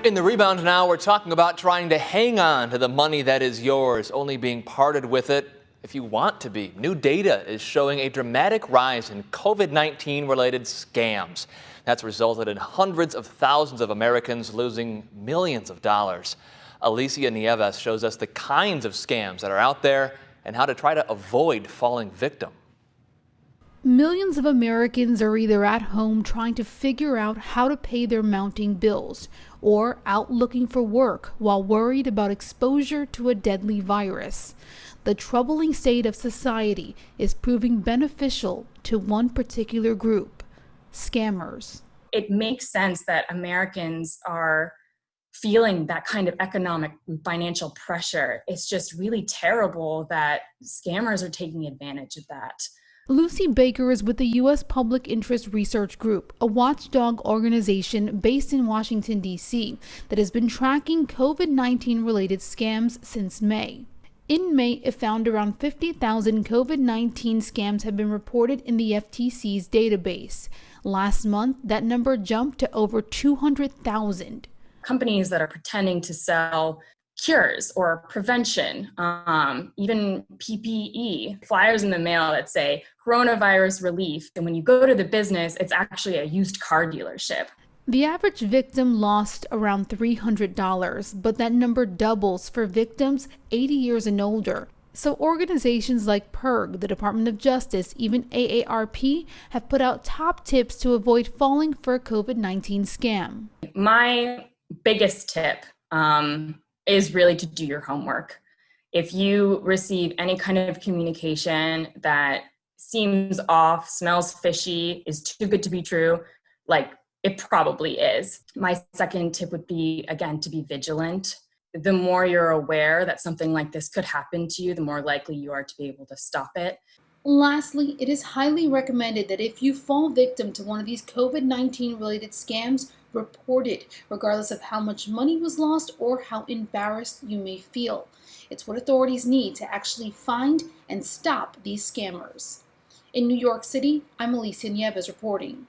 In the Rebound now, we're talking about trying to hang on to the money that is yours, only being parted with it if you want to be. New data is showing a dramatic rise in COVID-19 related scams. That's resulted in hundreds of thousands of Americans losing millions of dollars. Alicia Nieves shows us the kinds of scams that are out there and how to try to avoid falling victim. Millions of Americans are either at home trying to figure out how to pay their mounting bills or out looking for work while worried about exposure to a deadly virus. The troubling state of society is proving beneficial to one particular group: scammers. It makes sense that Americans are feeling that kind of economic and financial pressure. It's just really terrible that scammers are taking advantage of that. Lucy Baker is with the U.S. Public Interest Research Group, a watchdog organization based in Washington, D.C., that has been tracking COVID-19 related scams since May. In May, it found around 50,000 COVID-19 scams have been reported in the FTC's database. Last month, that number jumped to over 200,000. Companies that are pretending to sell cures or prevention, even PPE, flyers in the mail that say coronavirus relief. And when you go to the business, it's actually a used car dealership. The average victim lost around $300, but that number doubles for victims 80 years and older. So organizations like PIRG, the Department of Justice, even AARP, have put out top tips to avoid falling for a COVID-19 scam. My biggest tip is really to do your homework. If you receive any kind of communication that seems off, smells fishy, is too good to be true, like it probably is. My second tip would be, again, to be vigilant. The more you're aware that something like this could happen to you, the more likely you are to be able to stop it. Lastly, it is highly recommended that if you fall victim to one of these COVID-19 related scams, report it, regardless of how much money was lost or how embarrassed you may feel. It's what authorities need to actually find and stop these scammers. In New York City, I'm Alicia Nieves reporting.